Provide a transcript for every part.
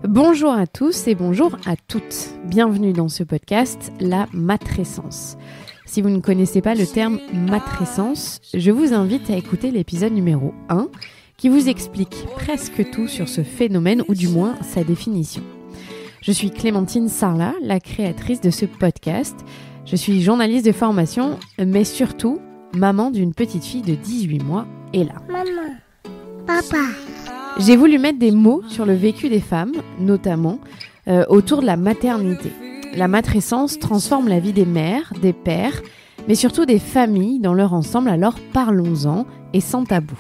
Bonjour à tous et bonjour à toutes. Bienvenue dans ce podcast, la matrescence. Si vous ne connaissez pas le terme matrescence, je vous invite à écouter l'épisode numéro 1 qui vous explique presque tout sur ce phénomène ou du moins sa définition. Je suis Clémentine Sarlat, la créatrice de ce podcast. Je suis journaliste de formation, mais surtout maman d'une petite fille de 18 mois, Ella. Maman, papa. J'ai voulu mettre des mots sur le vécu des femmes, notamment autour de la maternité. La matrescence transforme la vie des mères, des pères, mais surtout des familles dans leur ensemble, alors parlons-en et sans tabou.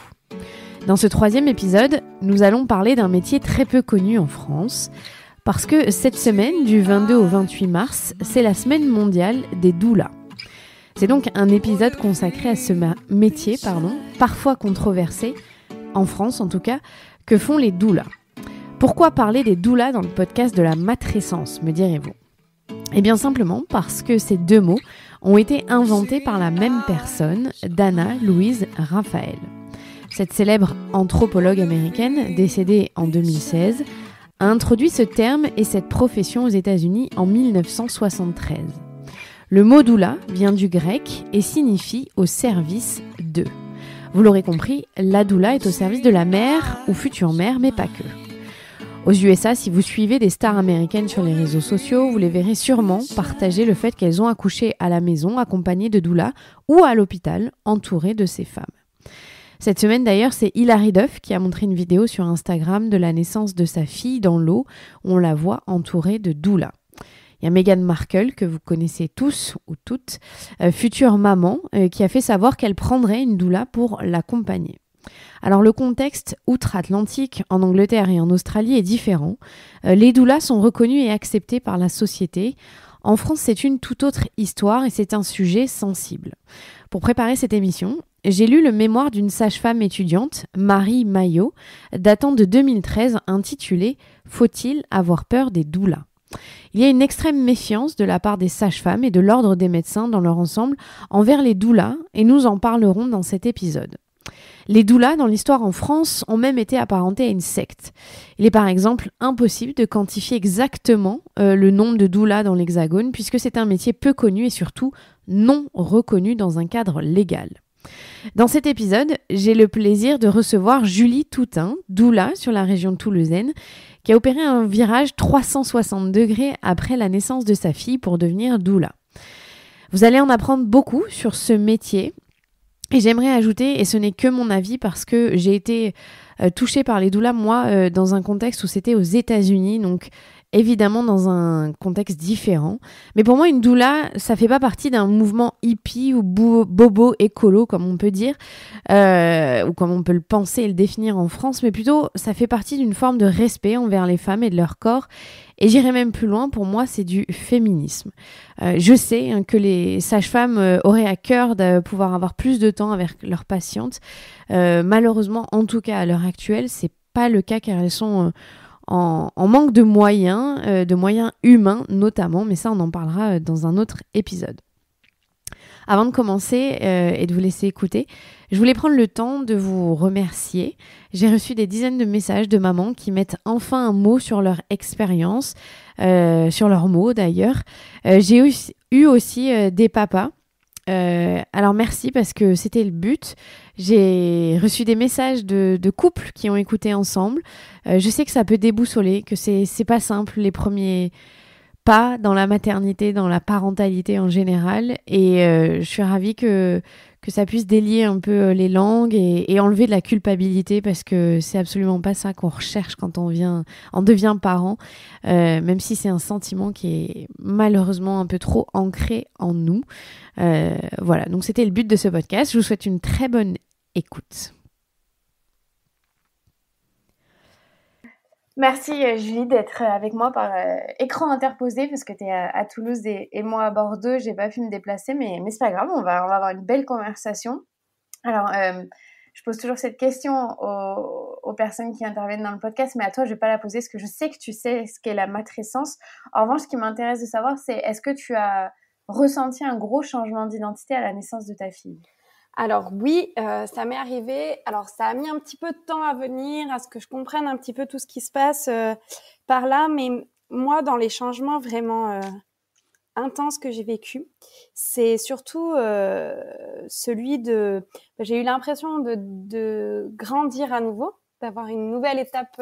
Dans ce 3e épisode, nous allons parler d'un métier très peu connu en France, parce que cette semaine, du 22 au 28 mars, c'est la semaine mondiale des doulas. C'est donc un épisode consacré à ce métier, parfois controversé, en France en tout cas, que font les doulas. Pourquoi parler des doulas dans le podcast de la matrescence, me direz-vous ? Eh bien simplement parce que ces deux mots ont été inventés par la même personne, Dana Louise Raphael. Cette célèbre anthropologue américaine, décédée en 2016, a introduit ce terme et cette profession aux États-Unis en 1973. Le mot doula vient du grec et signifie « au service de ». Vous l'aurez compris, la doula est au service de la mère ou future mère, mais pas que. Aux USA, si vous suivez des stars américaines sur les réseaux sociaux, vous les verrez sûrement partager le fait qu'elles ont accouché à la maison, accompagnées de doulas, ou à l'hôpital, entourées de ces femmes. Cette semaine d'ailleurs, c'est Hilary Duff qui a montré une vidéo sur Instagram de la naissance de sa fille dans l'eau, où on la voit entourée de doulas. Il y a Meghan Markle, que vous connaissez tous ou toutes, future maman, qui a fait savoir qu'elle prendrait une doula pour l'accompagner. Alors le contexte outre-Atlantique, en Angleterre et en Australie, est différent. Les doulas sont reconnues et acceptées par la société. En France, c'est une toute autre histoire et c'est un sujet sensible. Pour préparer cette émission, j'ai lu le mémoire d'une sage-femme étudiante, Marie Maillot, datant de 2013, intitulé « Faut-il avoir peur des doulas ?» Il y a une extrême méfiance de la part des sages-femmes et de l'ordre des médecins dans leur ensemble envers les doulas et nous en parlerons dans cet épisode. Les doulas, dans l'histoire en France, ont même été apparentés à une secte. Il est par exemple impossible de quantifier exactement le nombre de doulas dans l'Hexagone puisque c'est un métier peu connu et surtout non reconnu dans un cadre légal. Dans cet épisode, j'ai le plaisir de recevoir Julie Toutain, doula sur la région toulousaine, qui a opéré un virage 360 degrés après la naissance de sa fille pour devenir doula. Vous allez en apprendre beaucoup sur ce métier et j'aimerais ajouter, et ce n'est que mon avis parce que j'ai été touchée par les doulas, moi, dans un contexte où c'était aux États-Unis, donc évidemment dans un contexte différent. Mais pour moi, une doula, ça fait pas partie d'un mouvement hippie ou bobo écolo, comme on peut dire, ou comme on peut le penser et le définir en France, mais plutôt, ça fait partie d'une forme de respect envers les femmes et de leur corps. Et j'irai même plus loin, pour moi, c'est du féminisme. Je sais que les sages-femmes auraient à cœur de pouvoir avoir plus de temps avec leurs patientes. Malheureusement, en tout cas à l'heure actuelle, c'est pas le cas car elles sont en manque de moyens humains notamment, mais ça on en parlera dans un autre épisode. Avant de commencer et de vous laisser écouter, je voulais prendre le temps de vous remercier. J'ai reçu des dizaines de messages de mamans qui mettent enfin un mot sur leur expérience, sur leurs mots d'ailleurs. J'ai eu aussi des papas. Alors merci parce que c'était le but. J'ai reçu des messages de couples qui ont écouté ensemble. Je sais que ça peut déboussoler, que c'est pas simple les premiers pas dans la maternité, dans la parentalité en général. Et je suis ravie que ça puisse délier un peu les langues et enlever de la culpabilité parce que c'est absolument pas ça qu'on recherche quand on devient parent, même si c'est un sentiment qui est malheureusement un peu trop ancré en nous. Voilà, donc c'était le but de ce podcast. Je vous souhaite une très bonne écoute. Merci Julie d'être avec moi par écran interposé parce que tu es à Toulouse et moi à Bordeaux. J'ai pas pu me déplacer, mais c'est pas grave, on va avoir une belle conversation. Alors, je pose toujours cette question aux personnes qui interviennent dans le podcast, mais à toi, je vais pas la poser parce que je sais que tu sais ce qu'est la matrescence. En revanche, ce qui m'intéresse de savoir, c'est est-ce que tu as ressenti un gros changement d'identité à la naissance de ta fille ? Alors oui, ça m'est arrivé. Alors ça a mis un petit peu de temps à venir, à ce que je comprenne un petit peu tout ce qui se passe par là. Mais moi, dans les changements vraiment intenses que j'ai vécu, c'est surtout celui de... J'ai eu l'impression de grandir à nouveau, d'avoir une nouvelle étape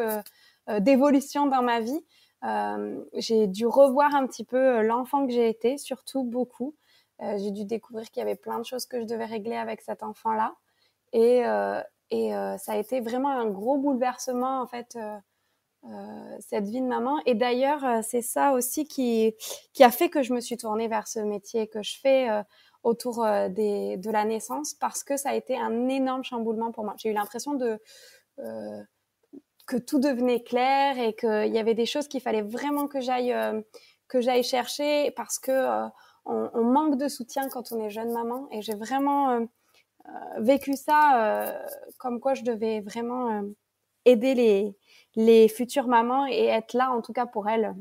d'évolution dans ma vie. J'ai dû revoir un petit peu l'enfant que j'ai été, surtout beaucoup. J'ai dû découvrir qu'il y avait plein de choses que je devais régler avec cet enfant-là. Et, ça a été vraiment un gros bouleversement, en fait, cette vie de maman. Et d'ailleurs, c'est ça aussi qui a fait que je me suis tournée vers ce métier que je fais autour de la naissance, parce que ça a été un énorme chamboulement pour moi. J'ai eu l'impression euh, que tout devenait clair et qu'il y avait des choses qu'il fallait vraiment que j'aille chercher, parce que on manque de soutien quand on est jeune maman. Et j'ai vraiment vécu ça comme quoi je devais vraiment aider les futures mamans et être là, en tout cas, pour elles.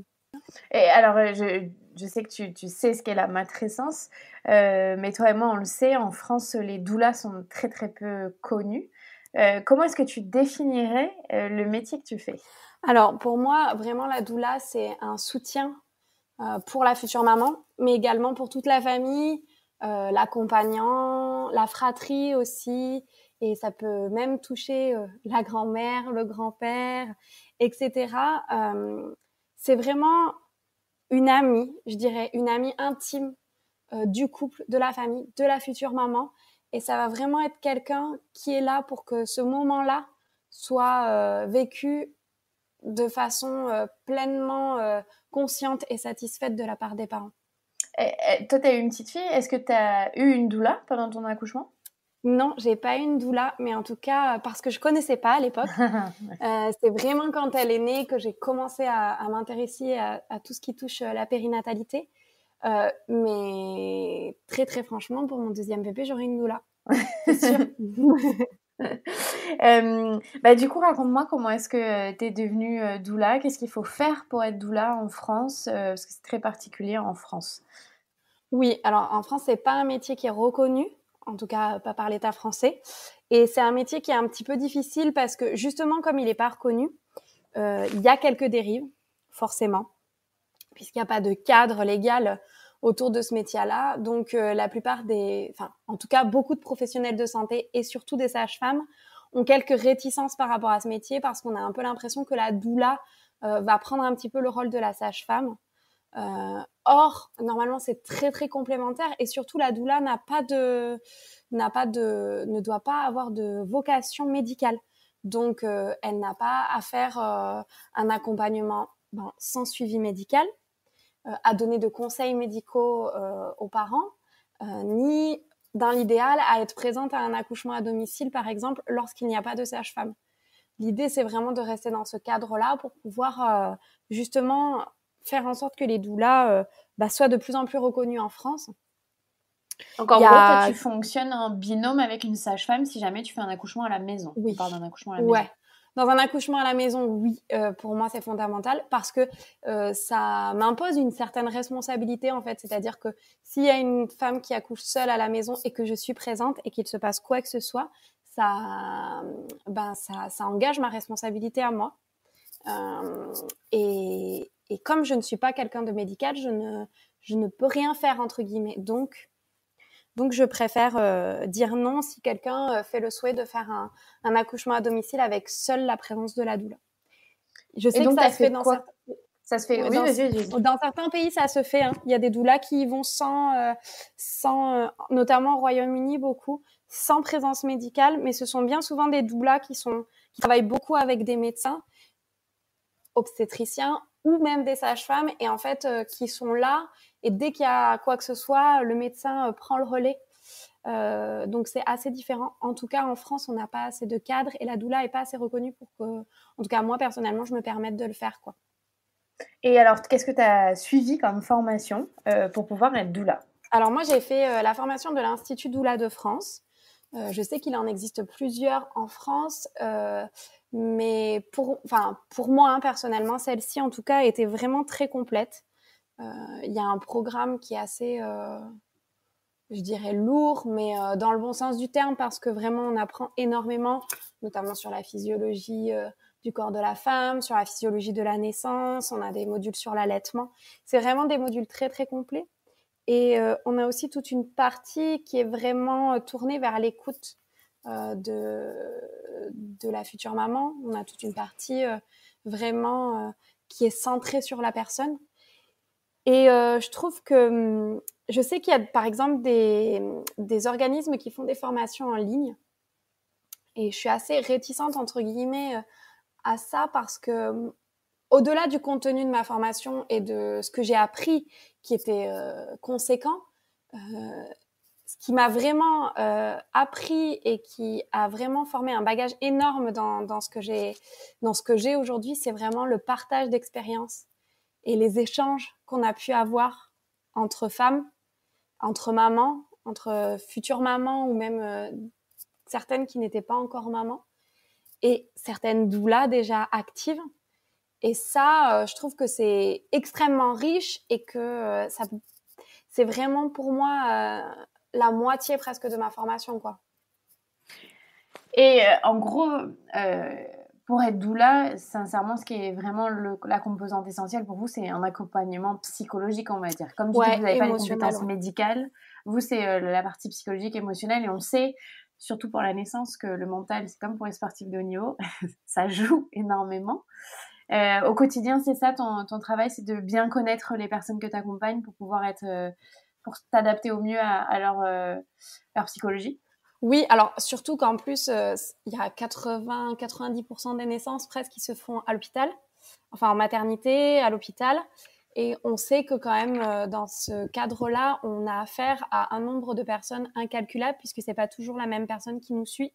Et alors, je sais que tu sais ce qu'est la matrescence, mais toi et moi, on le sait, en France, les doulas sont très, très peu connus. Comment est-ce que tu définirais le métier que tu fais? Alors, pour moi, vraiment, la doula, c'est un soutien pour la future maman, mais également pour toute la famille, l'accompagnant, la fratrie aussi, et ça peut même toucher la grand-mère, le grand-père, etc. C'est vraiment une amie, je dirais, une amie intime du couple, de la famille, de la future maman. Et ça va vraiment être quelqu'un qui est là pour que ce moment-là soit vécu de façon pleinement consciente et satisfaite de la part des parents. Toi, tu as eu une petite fille. Est-ce que tu as eu une doula pendant ton accouchement? Non, j'ai pas eu une doula, mais en tout cas, parce que je connaissais pas à l'époque. C'est vraiment quand elle est née que j'ai commencé à m'intéresser à tout ce qui touche la périnatalité. Mais très, très franchement, pour mon deuxième bébé, j'aurai une doula. C'est sûr. Du coup, raconte-moi comment est-ce que tu es devenue doula? Qu'est-ce qu'il faut faire pour être doula en France? Parce que c'est très particulier en France. Oui, alors en France, c'est pas un métier qui est reconnu, en tout cas pas par l'État français. Et c'est un métier qui est un petit peu difficile parce que justement, comme il n'est pas reconnu, il y a quelques dérives, forcément, puisqu'il n'y a pas de cadre légal autour de ce métier-là. Donc la plupart en tout cas, beaucoup de professionnels de santé et surtout des sages-femmes ont quelques réticences par rapport à ce métier, parce qu'on a un peu l'impression que la doula va prendre un petit peu le rôle de la sage-femme. Or, normalement, c'est très très complémentaire, et surtout la doula ne doit pas avoir de vocation médicale. Donc, elle n'a pas à faire un accompagnement sans suivi médical, à donner de conseils médicaux aux parents, ni dans l'idéal à être présente à un accouchement à domicile, par exemple, lorsqu'il n'y a pas de sage-femme. L'idée, c'est vraiment de rester dans ce cadre-là pour pouvoir justement faire en sorte que les doulas soient de plus en plus reconnues en France. Donc en gros, toi, tu fonctionnes en binôme avec une sage-femme si jamais tu fais un accouchement à la maison. Oui. On parle d'un accouchement à la maison. Dans un accouchement à la maison, oui, pour moi, c'est fondamental, parce que ça m'impose une certaine responsabilité, en fait. C'est-à-dire que s'il y a une femme qui accouche seule à la maison et que je suis présente et qu'il se passe quoi que ce soit, ça engage ma responsabilité à moi. Et comme je ne suis pas quelqu'un de médical, je ne peux rien faire, entre guillemets. Donc je préfère dire non si quelqu'un fait le souhait de faire un accouchement à domicile avec seule la présence de la doula. Je sais que ça se fait dans certains... Ça se fait, oui, vas-y. Dans certains pays, ça se fait. Hein. Il y a des doulas qui y vont notamment au Royaume-Uni, beaucoup, sans présence médicale, mais ce sont bien souvent des doulas qui travaillent beaucoup avec des médecins, obstétriciens ou même des sages-femmes, et en fait, qui sont là, et dès qu'il y a quoi que ce soit, le médecin prend le relais. Donc c'est assez différent. En tout cas, en France, on n'a pas assez de cadres et la doula est pas assez reconnue pour que, en tout cas moi personnellement, je me permette de le faire, quoi. Et alors, qu'est-ce que tu as suivi comme formation pour pouvoir être doula? Alors moi, j'ai fait la formation de l'Institut Doula de France. Je sais qu'il en existe plusieurs en France, mais pour moi, hein, personnellement, celle-ci, en tout cas, était vraiment très complète. Il y a un programme qui est assez je dirais lourd, mais dans le bon sens du terme, parce que vraiment on apprend énormément, notamment sur la physiologie du corps de la femme, sur la physiologie de la naissance. On a des modules sur l'allaitement. C'est vraiment des modules très très complets. Et on a aussi toute une partie qui est vraiment tournée vers l'écoute de la future maman. On a toute une partie vraiment qui est centrée sur la personne. Et je trouve que je sais qu'il y a par exemple des organismes qui font des formations en ligne. Et je suis assez réticente, entre guillemets, à ça parce que au-delà du contenu de ma formation et de ce que j'ai appris qui était conséquent, ce qui m'a vraiment appris et qui a vraiment formé un bagage énorme dans ce que j'ai aujourd'hui, c'est vraiment le partage d'expériences et les échanges qu'on a pu avoir entre femmes, entre mamans, entre futures mamans ou même certaines qui n'étaient pas encore mamans et certaines doulas déjà actives. Et ça, je trouve que c'est extrêmement riche et que c'est vraiment pour moi la moitié presque de ma formation, quoi. Et en gros, pour être doula, sincèrement, ce qui est vraiment la composante essentielle pour vous, c'est un accompagnement psychologique, on va dire. Comme tu dis que vous n'avez pas les compétences médicales, vous, c'est la partie psychologique, émotionnelle. Et on sait, surtout pour la naissance, que le mental, c'est comme pour les sportifs de haut niveau, ça joue énormément. Au quotidien, c'est ça, ton travail, c'est de bien connaître les personnes que tu accompagnes pour pouvoir pour t'adapter au mieux à leur psychologie. Oui, alors surtout qu'en plus, il y a 80-90% des naissances presque qui se font à l'hôpital, enfin en maternité, à l'hôpital. Et on sait que quand même, dans ce cadre-là, on a affaire à un nombre de personnes incalculable puisque c'est pas toujours la même personne qui nous suit.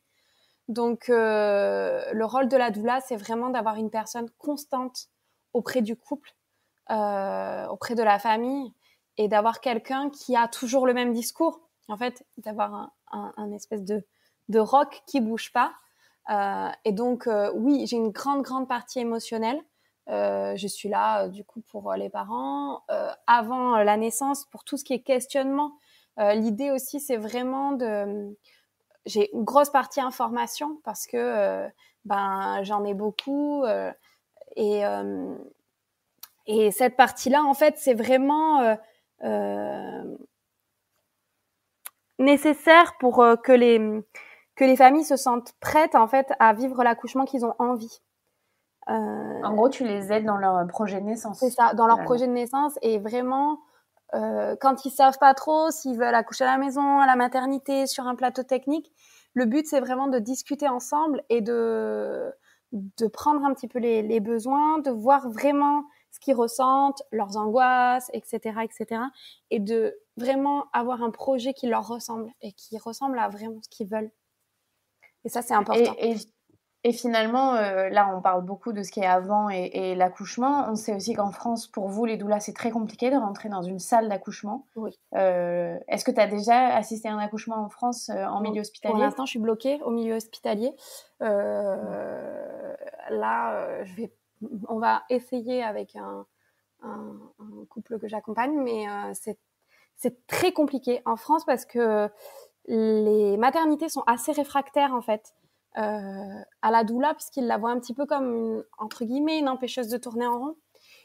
Donc, le rôle de la doula, c'est vraiment d'avoir une personne constante auprès du couple, auprès de la famille, et d'avoir quelqu'un qui a toujours le même discours. En fait, d'avoir un espèce de roc qui bouge pas. Et donc, oui, j'ai une grande partie émotionnelle. Je suis là, du coup, pour les parents. Avant la naissance, pour tout ce qui est questionnement, l'idée aussi, c'est vraiment j'ai une grosse partie information parce que j'en ai beaucoup et cette partie-là en fait c'est vraiment nécessaire pour que les familles se sentent prêtes en fait à vivre l'accouchement qu'ils ont envie. En gros, tu les aides dans leur projet de naissance. C'est ça, dans leur projet de naissance et vraiment quand ils savent pas trop s'ils veulent accoucher à la maison, à la maternité, sur un plateau technique, le but c'est vraiment de discuter ensemble et de prendre un petit peu les besoins, de voir vraiment ce qu'ils ressentent, leurs angoisses, etc., etc., et de vraiment avoir un projet qui leur ressemble et qui ressemble à vraiment ce qu'ils veulent. Et ça, c'est important. Et finalement, là, on parle beaucoup de ce qui est avant et l'accouchement. On sait aussi qu'en France, pour vous, les doulas, c'est très compliqué de rentrer dans une salle d'accouchement. Oui. Est-ce que tu as déjà assisté à un accouchement en France en milieu hospitalier ? Pour l'instant, je suis bloquée au milieu hospitalier. Là, on va essayer avec un couple que j'accompagne, mais c'est très compliqué en France parce que les maternités sont assez réfractaires, en fait. À la doula puisqu'ils la voient un petit peu comme entre guillemets une empêcheuse de tourner en rond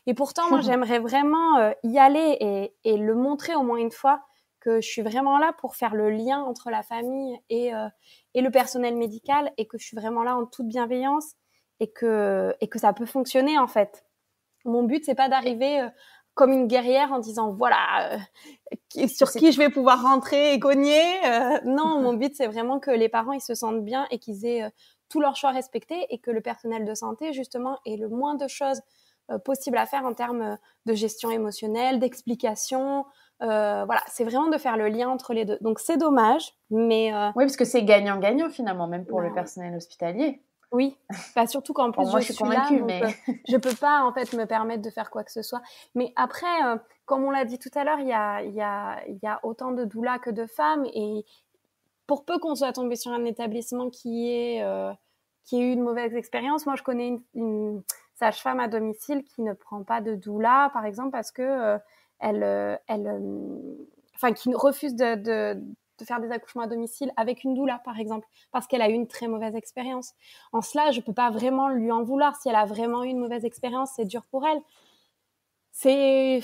et pourtant moi j'aimerais vraiment y aller et le montrer au moins une fois que je suis vraiment là pour faire le lien entre la famille et le personnel médical et que je suis vraiment là en toute bienveillance et que ça peut fonctionner en fait. Mon but c'est pas d'arriver comme une guerrière en disant voilà sur qui je vais pouvoir rentrer et cogner. Non, mon but c'est vraiment que les parents ils se sentent bien et qu'ils aient tous leurs choix respectés et que le personnel de santé justement ait le moins de choses possibles à faire en termes de gestion émotionnelle, d'explication. Voilà, c'est vraiment de faire le lien entre les deux. Donc c'est dommage, mais oui, parce que c'est gagnant-gagnant finalement, même pour le personnel hospitalier. Oui, surtout qu'en plus moi, je suis convaincue, là, donc, je peux pas en fait me permettre de faire quoi que ce soit. Mais après, comme on l'a dit tout à l'heure, il y a autant de doulas que de femmes et pour peu qu'on soit tombé sur un établissement qui ait eu une mauvaise expérience, moi je connais une sage-femme à domicile qui ne prend pas de doula, par exemple, parce que elle enfin qui refuse de faire des accouchements à domicile avec une doula, par exemple, parce qu'elle a eu une très mauvaise expérience. En cela, je peux pas vraiment lui en vouloir. Si elle a vraiment eu une mauvaise expérience, c'est dur pour elle. C'est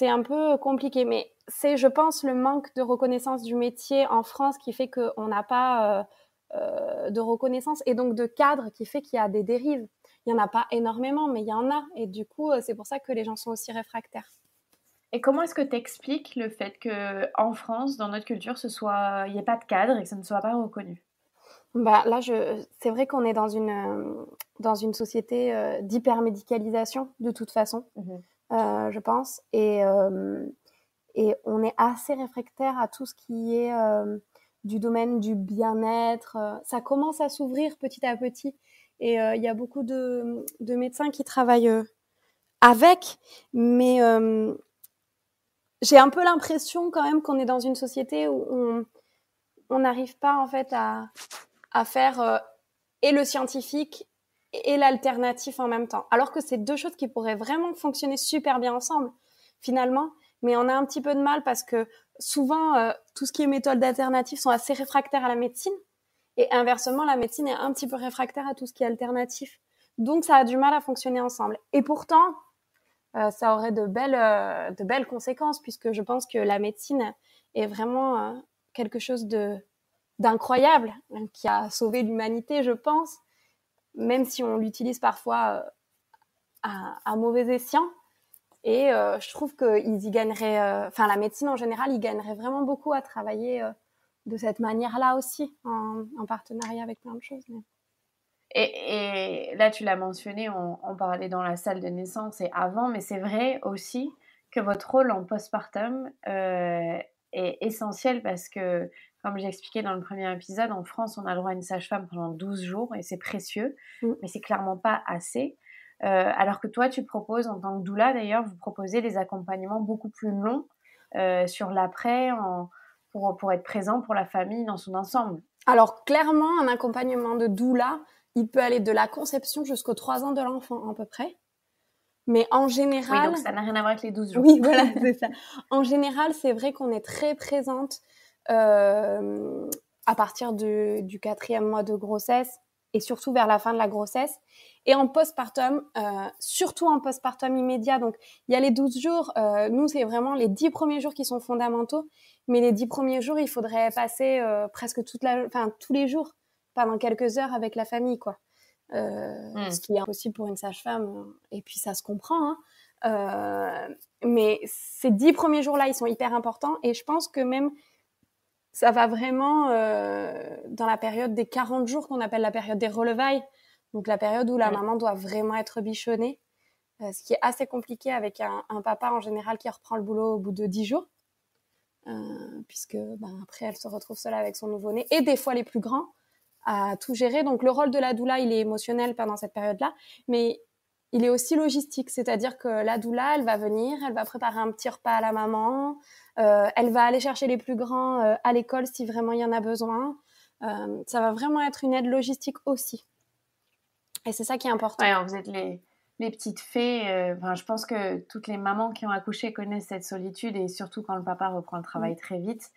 un peu compliqué, mais c'est, je pense, le manque de reconnaissance du métier en France qui fait qu'on n'a pas de reconnaissance et donc de cadre qui fait qu'il y a des dérives. Il n'y en a pas énormément, mais il y en a. Et du coup, c'est pour ça que les gens sont aussi réfractaires. Et comment est-ce que tu expliques le fait qu'en France, dans notre culture, il n'y ait pas de cadre et que ça ne soit pas reconnu? Bah, là, c'est vrai qu'on est dans une société d'hypermédicalisation, de toute façon, je pense. Et on est assez réfractaire à tout ce qui est du domaine du bien-être. Ça commence à s'ouvrir petit à petit. Et il y a beaucoup de médecins qui travaillent avec. Mais j'ai un peu l'impression quand même qu'on est dans une société où on n'arrive pas en fait à faire et le scientifique et l'alternatif en même temps. Alors que c'est deux choses qui pourraient vraiment fonctionner super bien ensemble, finalement. Mais on a un petit peu de mal parce que souvent, tout ce qui est méthodes alternatives sont assez réfractaires à la médecine. Et inversement, la médecine est un petit peu réfractaire à tout ce qui est alternatif. Donc, ça a du mal à fonctionner ensemble. Et pourtant, ça aurait de belles conséquences, puisque je pense que la médecine est vraiment quelque chose d'incroyable, qui a sauvé l'humanité, je pense, même si on l'utilise parfois à mauvais escient. Et je trouve qu'ils y gagneraient, enfin la médecine en général, ils gagneraient vraiment beaucoup à travailler de cette manière-là aussi, en partenariat avec plein de choses. Mais... Et là, tu l'as mentionné, on parlait dans la salle de naissance et avant, mais c'est vrai aussi que votre rôle en postpartum est essentiel parce que, comme j'ai expliqué dans le premier épisode, en France, on a le droit à une sage-femme pendant 12 jours et c'est précieux, mais c'est clairement pas assez. Alors que toi, tu proposes, en tant que doula d'ailleurs, vous proposez des accompagnements beaucoup plus longs sur l'après pour être présent pour la famille dans son ensemble. Alors, clairement, un accompagnement de doula, il peut aller de la conception jusqu'aux 3 ans de l'enfant, à peu près. Mais en général... Oui, donc ça n'a rien à voir avec les 12 jours. Oui, voilà, c'est ça. En général, c'est vrai qu'on est très présente à partir du 4e mois de grossesse et surtout vers la fin de la grossesse. Et en postpartum, surtout en postpartum immédiat, donc il y a les 12 jours, nous c'est vraiment les 10 premiers jours qui sont fondamentaux, mais les 10 premiers jours, il faudrait passer presque tous les jours, pendant quelques heures avec la famille, quoi. Ce qui est impossible pour une sage-femme, et puis ça se comprend, hein. Mais ces 10 premiers jours-là, ils sont hyper importants, et je pense que même ça va vraiment dans la période des 40 jours qu'on appelle la période des relevailles, donc la période où la maman doit vraiment être bichonnée, ce qui est assez compliqué avec un papa en général qui reprend le boulot au bout de 10 jours, puisque après elle se retrouve seule avec son nouveau-né, et des fois les plus grands, à tout gérer. Donc le rôle de la doula, il est émotionnel pendant cette période-là, mais il est aussi logistique, c'est-à-dire que la doula, elle va venir, elle va préparer un petit repas à la maman, elle va aller chercher les plus grands à l'école si vraiment il y en a besoin. Ça va vraiment être une aide logistique aussi. Et c'est ça qui est important. Ouais, alors vous êtes les petites fées. Je pense que toutes les mamans qui ont accouché connaissent cette solitude, et surtout quand le papa reprend le travail très vite.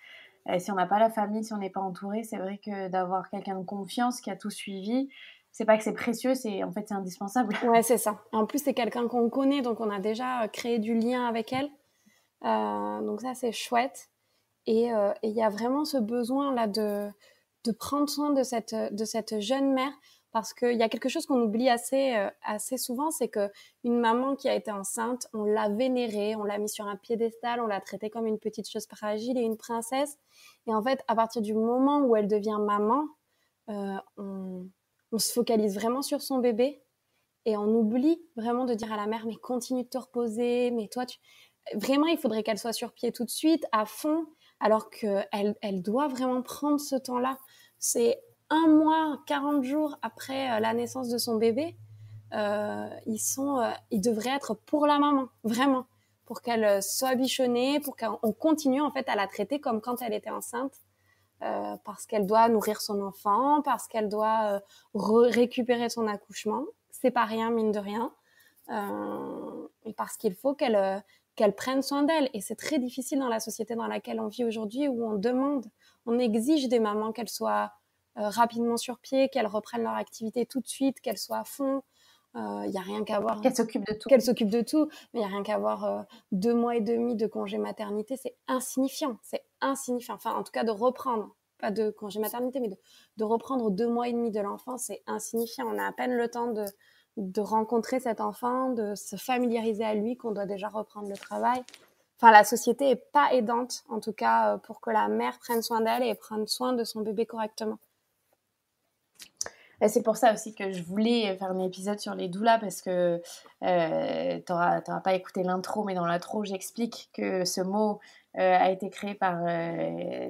Si on n'a pas la famille, si on n'est pas entouré, c'est vrai que d'avoir quelqu'un de confiance qui a tout suivi, c'est pas que c'est précieux, c'est indispensable. Ouais, c'est ça. En plus, c'est quelqu'un qu'on connaît, donc on a déjà créé du lien avec elle. Donc ça, c'est chouette. Et il y a vraiment ce besoin-là de prendre soin de cette jeune mère, parce qu'il y a quelque chose qu'on oublie assez souvent, c'est qu'une maman qui a été enceinte, on l'a vénérée, on l'a mise sur un piédestal, on l'a traitée comme une petite chose fragile et une princesse. Et en fait, à partir du moment où elle devient maman, on se focalise vraiment sur son bébé, et on oublie vraiment de dire à la mère, mais continue de te reposer, mais toi, vraiment, il faudrait qu'elle soit sur pied tout de suite, à fond, alors qu'elle doit vraiment prendre ce temps-là. C'est 1 mois, 40 jours après la naissance de son bébé, ils devraient être pour la maman, vraiment, pour qu'elle soit bichonnée, pour qu'on continue en fait à la traiter comme quand elle était enceinte, parce qu'elle doit nourrir son enfant, parce qu'elle doit récupérer son accouchement. C'est pas rien, mine de rien. Et parce qu'il faut qu'elle qu'elles prennent soin d'elles. Et c'est très difficile dans la société dans laquelle on vit aujourd'hui, où on exige des mamans qu'elles soient rapidement sur pied, qu'elles reprennent leur activité tout de suite, qu'elles soient à fond. Il y a rien qu'à voir. Qu'elle s'occupe de tout. Qu'elle s'occupe de tout, mais il y a rien qu'à voir 2 mois et demi de congé maternité, c'est insignifiant. Enfin, en tout cas, de reprendre, pas de congé maternité, mais de reprendre 2 mois et demi de l'enfant, c'est insignifiant. On a à peine le temps de rencontrer cet enfant, de se familiariser à lui, qu'on doit déjà reprendre le travail. Enfin, la société est pas aidante, en tout cas, pour que la mère prenne soin d'elle et prenne soin de son bébé correctement. Et c'est pour ça aussi que je voulais faire un épisode sur les doulas, parce que t'auras pas écouté l'intro, mais dans l'intro, j'explique que ce mot a été créé par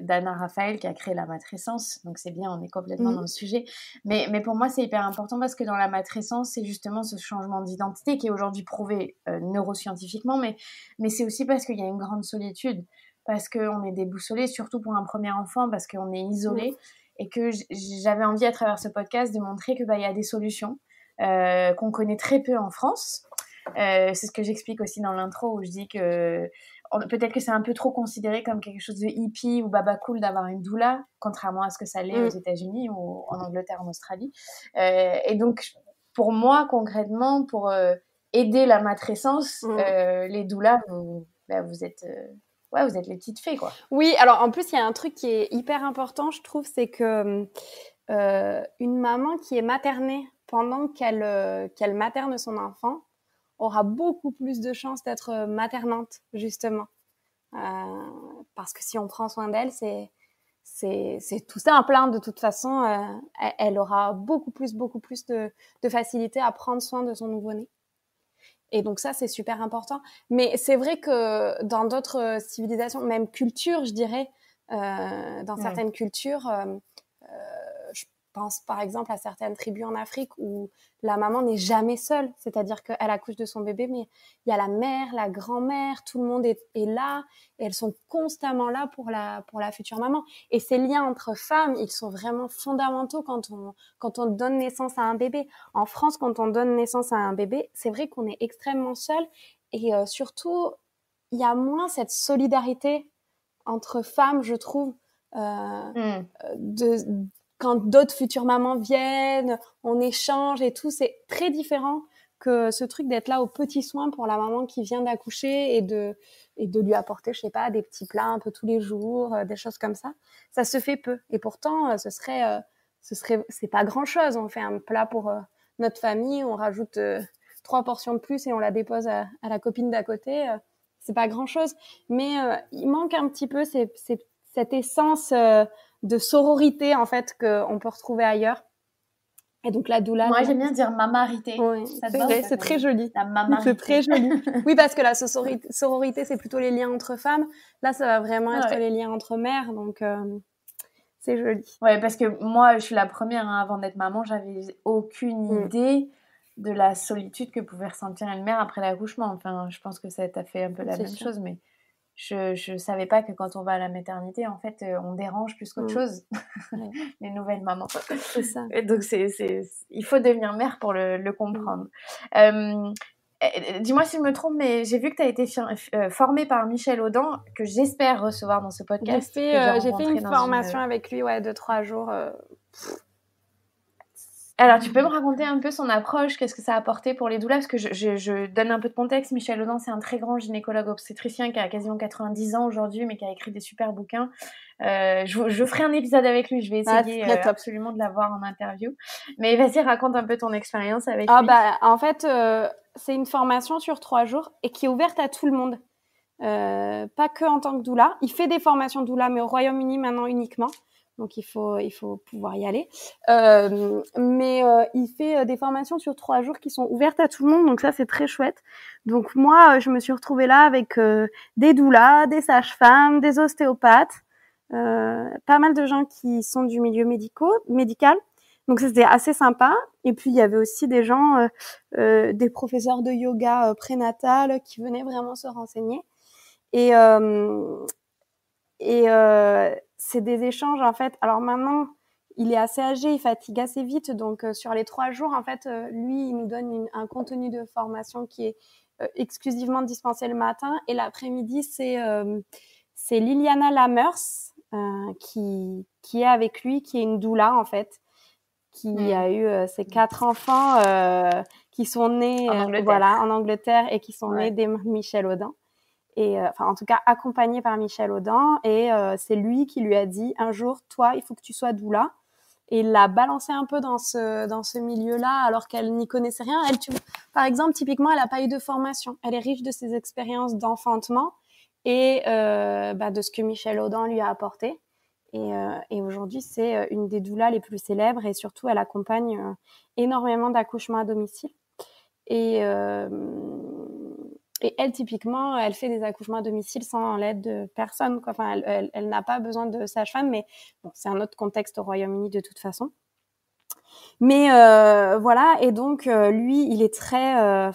Dana Raphael, qui a créé la matrescence. Donc c'est bien, on est complètement dans le sujet. Mais pour moi, c'est hyper important, parce que dans la matrescence, c'est justement ce changement d'identité qui est aujourd'hui prouvé neuroscientifiquement, mais c'est aussi parce qu'il y a une grande solitude, parce qu'on est déboussolé, surtout pour un premier enfant, parce qu'on est isolé. Et que j'avais envie à travers ce podcast de montrer que y a des solutions qu'on connaît très peu en France. C'est ce que j'explique aussi dans l'intro, où je dis que peut-être que c'est un peu trop considéré comme quelque chose de hippie ou baba cool d'avoir une doula, contrairement à ce que ça l'est aux États-Unis ou en Angleterre, en Australie. Et donc, pour moi, concrètement, pour aider la matrescence, les doulas, vous êtes... vous êtes les petites fées, quoi. Oui, alors en plus, il y a un truc qui est hyper important, je trouve, c'est que une maman qui est maternée pendant qu'elle materne son enfant aura beaucoup plus de chances d'être maternante, justement. Parce que si on prend soin d'elle, c'est tout simple, hein, de toute façon, elle aura beaucoup plus de facilité à prendre soin de son nouveau-né. Et donc ça, c'est super important. Mais c'est vrai que dans d'autres civilisations, même cultures, je dirais, dans certaines cultures, je pense par exemple à certaines tribus en Afrique où la maman n'est jamais seule. C'est-à-dire qu'elle accouche de son bébé, mais il y a la mère, la grand-mère, tout le monde est là. Et elles sont constamment là pour la future maman. Et ces liens entre femmes, ils sont vraiment fondamentaux quand on donne naissance à un bébé. En France, quand on donne naissance à un bébé, c'est vrai qu'on est extrêmement seul. Et surtout, il y a moins cette solidarité entre femmes, je trouve, quand d'autres futures mamans viennent, on échange et tout. C'est très différent que ce truc d'être là aux petits soins pour la maman qui vient d'accoucher et de lui apporter, je sais pas, des petits plats un peu tous les jours, des choses comme ça. Ça se fait peu. Et pourtant, c'est pas grand chose. On fait un plat pour notre famille, on rajoute 3 portions de plus et on la dépose à la copine d'à côté. C'est pas grand chose. Mais il manque un petit peu cette essence de sororité, en fait, qu'on peut retrouver ailleurs. Et donc la doula. Moi, j'aime bien dire mamarité. Oui, c'est très joli. La mamarité. C'est très joli. Oui, parce que la sororité, c'est plutôt les liens entre femmes. Là, ça va vraiment être les liens entre mères. Donc, c'est joli. Ouais, parce que moi, je suis la première, hein, avant d'être maman, j'avais aucune idée de la solitude que pouvait ressentir une mère après l'accouchement. Enfin, je pense que ça t'a fait un peu la même chose, mais je savais pas que quand on va à la maternité, en fait, on dérange plus qu'autre chose. Les nouvelles mamans. C'est ça. Et donc, il faut devenir mère pour le comprendre. Dis-moi si je me trompe, mais j'ai vu que tu as été formée par Michel Audin, que j'espère recevoir dans ce podcast. J'ai fait une formation avec lui, de 3 jours. Alors, tu peux me raconter un peu son approche, qu'est-ce que ça a apporté pour les doulas? Parce que je donne un peu de contexte. Michel Audin, c'est un très grand gynécologue obstétricien qui a quasiment 90 ans aujourd'hui, mais qui a écrit des super bouquins. Je ferai un épisode avec lui, je vais essayer absolument de l'avoir en interview. Mais vas-y, raconte un peu ton expérience avec lui. En fait, c'est une formation sur 3 jours et qui est ouverte à tout le monde. Pas que en tant que doula. Il fait des formations doula, mais au Royaume-Uni maintenant uniquement. Donc, il faut pouvoir y aller. Mais il fait des formations sur 3 jours qui sont ouvertes à tout le monde. Donc, ça, c'est très chouette. Donc, moi, je me suis retrouvée là avec des doulas, des sages-femmes, des ostéopathes, pas mal de gens qui sont du milieu médical. Donc, c'était assez sympa. Et puis, il y avait aussi des gens, des professeurs de yoga prénatal qui venaient vraiment se renseigner. Et c'est des échanges, en fait. Alors maintenant, il est assez âgé, il fatigue assez vite. Donc, sur les 3 jours, en fait, lui, il nous donne un contenu de formation qui est exclusivement dispensée le matin. Et l'après-midi, c'est Liliana Lamers qui est avec lui, qui est une doula en fait, qui a eu ses 4 enfants qui sont nés en Angleterre et qui sont nés dès Michel Audin. Et en tout cas accompagné par Michel Audin, et c'est lui qui lui a dit un jour, toi, il faut que tu sois doula. Et il l'a balancé un peu dans ce milieu-là, alors qu'elle n'y connaissait rien. Par exemple, typiquement, elle n'a pas eu de formation. Elle est riche de ses expériences d'enfantement et de ce que Michel Audin lui a apporté. Et aujourd'hui, c'est une des doulas les plus célèbres, et surtout, elle accompagne énormément d'accouchements à domicile. Et elle, typiquement, elle fait des accouchements à domicile sans l'aide de personne, quoi. Enfin, elle n'a pas besoin de sage-femme, mais bon, c'est un autre contexte au Royaume-Uni de toute façon. Mais voilà, et donc lui, il est très...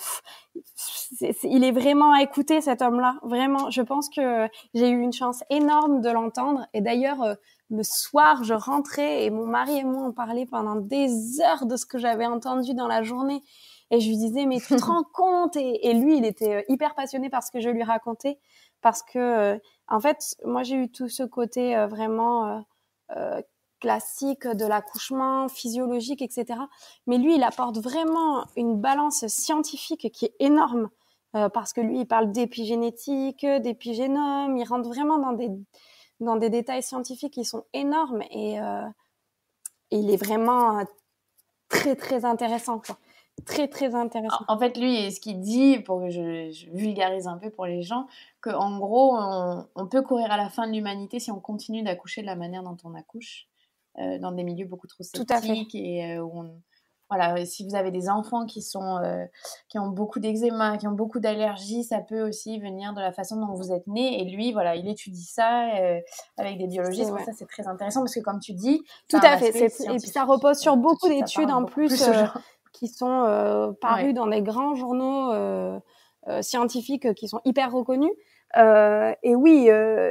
il est vraiment à écouter, cet homme-là. Vraiment, je pense que j'ai eu une chance énorme de l'entendre. Et d'ailleurs, le soir, je rentrais et mon mari et moi, on parlait pendant des heures de ce que j'avais entendu dans la journée. Et je lui disais, mais tu te rends compte? Et lui, il était hyper passionné par ce que je lui racontais. Parce que, en fait, moi, j'ai eu tout ce côté vraiment classique de l'accouchement, physiologique, etc. Mais lui, il apporte vraiment une balance scientifique qui est énorme. Parce que lui, il parle d'épigénétique, d'épigénome. Il rentre vraiment dans des détails scientifiques qui sont énormes. Et il est vraiment très, très intéressant, quoi. Très, très intéressant. En fait, lui, ce qu'il dit, pour que je vulgarise un peu pour les gens, qu'en gros, on peut courir à la fin de l'humanité si on continue d'accoucher de la manière dont on accouche, dans des milieux beaucoup trop sceptiques, et où voilà, si vous avez des enfants qui ont beaucoup d'eczéma, qui ont beaucoup d'allergies, ça peut aussi venir de la façon dont vous êtes né. Et lui, voilà, il étudie ça avec des biologistes. Pour ça, c'est très intéressant parce que, comme tu dis, tout à fait. Et puis ça repose sur beaucoup d'études en plus qui sont parues dans des grands journaux scientifiques qui sont hyper reconnus. Et oui,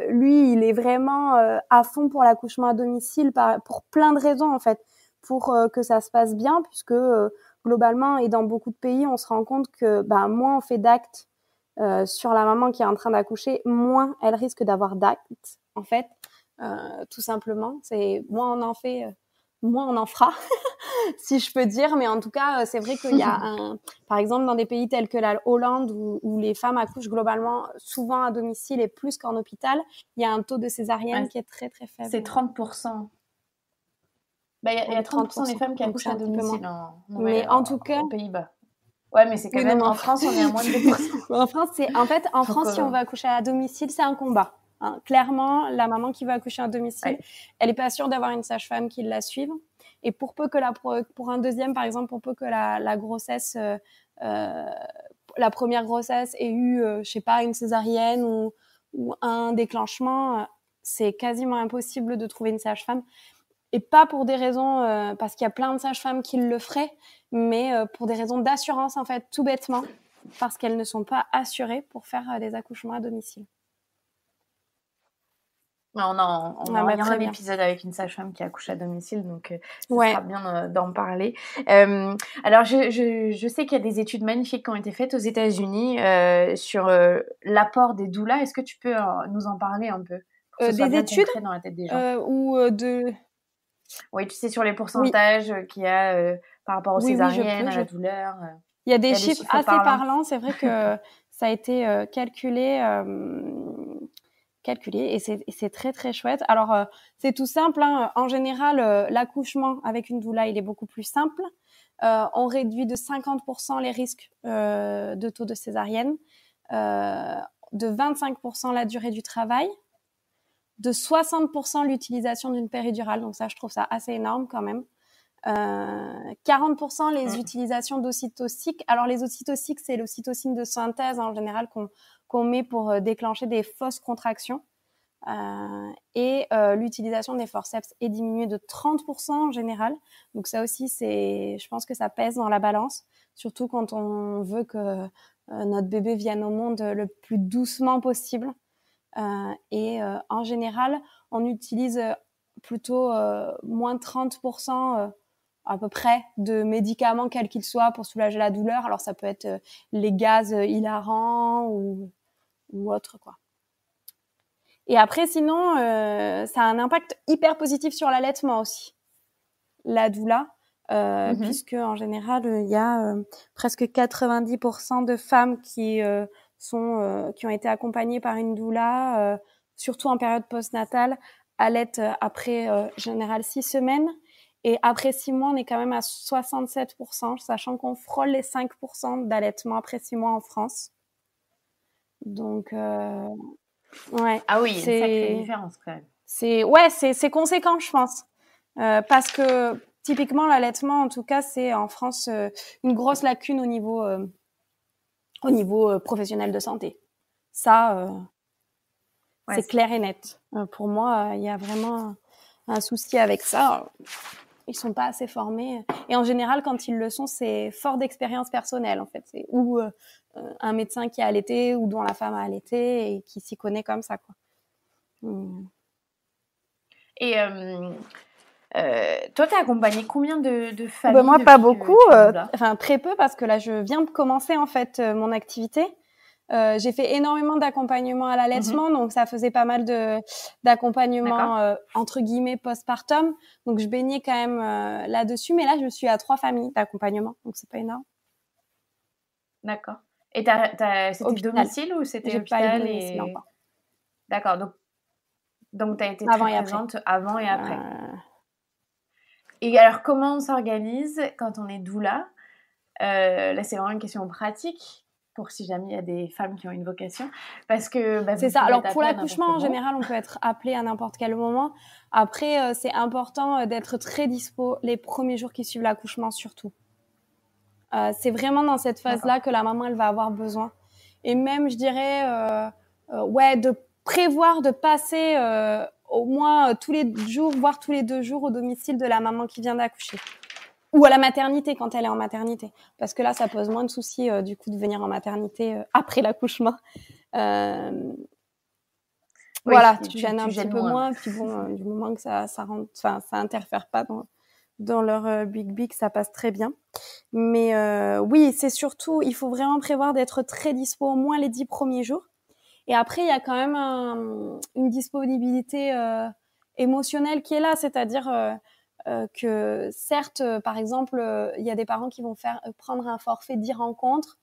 lui, il est vraiment à fond pour l'accouchement à domicile pour plein de raisons en fait. Pour que ça se passe bien, puisque globalement, et dans beaucoup de pays, on se rend compte que moins on fait d'actes sur la maman qui est en train d'accoucher, moins elle risque d'avoir d'actes, en fait, tout simplement. C'est moins on en fait, moins on en fera, si je peux dire. Mais en tout cas, c'est vrai qu'il y a par exemple, dans des pays tels que la Hollande, où les femmes accouchent globalement souvent à domicile et plus qu'en hôpital, il y a un taux de césarienne qui est très, très faible. C'est 30%. Il y a 30% des femmes qui accouchent à domicile mais en tout cas, aux Pays-Bas. Ouais, mais c'est quand même... En France, on est à moins de 2%. En France, si on va accoucher à domicile, c'est un combat. Hein. Clairement, la maman qui va accoucher à domicile, elle n'est pas sûre d'avoir une sage-femme qui la suive. Et pour peu que pour un deuxième, par exemple, pour peu que la grossesse, la première grossesse ait eu, je sais pas, une césarienne ou un déclenchement, c'est quasiment impossible de trouver une sage-femme. Et pas pour des raisons, parce qu'il y a plein de sages-femmes qui le feraient, mais pour des raisons d'assurance, en fait, tout bêtement, parce qu'elles ne sont pas assurées pour faire des accouchements à domicile. Il y a un épisode avec une sage-femme qui accouche à domicile, donc ça sera bien d'en parler. Alors, je sais qu'il y a des études magnifiques qui ont été faites aux États-Unis sur l'apport des doulas. Est-ce que tu peux nous en parler un peu, pour que ce soit bien concret dans la tête des gens, Oui, tu sais, sur les pourcentages qu'il y a par rapport aux césariennes, à la douleur. Il y a des chiffres assez parlants. C'est vrai que ça a été calculé, et c'est très, très chouette. Alors, c'est tout simple. Hein. En général, l'accouchement avec une doula, il est beaucoup plus simple. On réduit de 50% les risques de taux de césarienne, de 25% la durée du travail, de 60% l'utilisation d'une péridurale. Donc ça, je trouve ça assez énorme quand même. 40% les utilisations d'ocytociques. Alors les ocytociques, c'est l'ocytocine de synthèse en général qu'on met pour déclencher des fausses contractions. Et l'utilisation des forceps est diminuée de 30% en général. Donc ça aussi, je pense que ça pèse dans la balance, surtout quand on veut que notre bébé vienne au monde le plus doucement possible. Et en général, on utilise plutôt moins 30% à peu près de médicaments quels qu'ils soient pour soulager la douleur. Alors ça peut être les gaz hilarants ou autre, quoi. Et après, sinon, ça a un impact hyper positif sur l'allaitement aussi, la doula, puisque en général, il y a presque 90% de femmes qui ont été accompagnées par une doula, surtout en période postnatale, allaitent après, en général, 6 semaines. Et après 6 mois, on est quand même à 67%, sachant qu'on frôle les 5% d'allaitement après 6 mois en France. Donc, ouais. Ah oui, il y a une sacrée différence quand même. C'est conséquent, je pense. Parce que typiquement, l'allaitement, en tout cas, c'est en France une grosse lacune au niveau professionnel de santé. Ça, c'est clair et net. Pour moi, il y a vraiment un souci avec ça. Ils sont pas assez formés. Et en général, quand ils le sont, c'est fort d'expérience personnelle, en fait. C'est ou un médecin qui a allaité ou dont la femme a allaité et qui s'y connaît comme ça, quoi. Et toi, t'as accompagné combien de familles? Moi, pas beaucoup. Enfin, très peu, parce que là, je viens de commencer, en fait, mon activité. J'ai fait énormément d'accompagnement à l'allaitement, donc ça faisait pas mal d'accompagnement entre guillemets postpartum. Donc je baignais quand même là-dessus, mais là je suis à 3 familles d'accompagnement, donc c'est pas énorme. D'accord. Et c'était domicile ou c'était hôpital? Domicile encore. D'accord. Donc t'as été très présente avant et après. Et alors comment on s'organise quand on est doula? Là c'est vraiment une question pratique. Pour si jamais il y a des femmes qui ont une vocation, parce que c'est ça. Alors pour l'accouchement en général, on peut être appelé à n'importe quel moment. Après, c'est important d'être très dispo les premiers jours qui suivent l'accouchement surtout. C'est vraiment dans cette phase-là que la maman elle va avoir besoin. Et même, je dirais, de prévoir de passer au moins tous les jours, voire tous les 2 jours au domicile de la maman qui vient d'accoucher. Ou à la maternité, quand elle est en maternité. Parce que là, ça pose moins de soucis, du coup, de venir en maternité après l'accouchement. Voilà, tu gênes un petit peu moins. Puis bon, du moment que ça interfère pas dans leur big, ça passe très bien. Mais oui, c'est surtout, il faut vraiment prévoir d'être très dispo au moins les 10 premiers jours. Et après, il y a quand même une disponibilité émotionnelle qui est là, c'est-à-dire que certes, par exemple, il y a des parents qui vont prendre un forfait 10 rencontres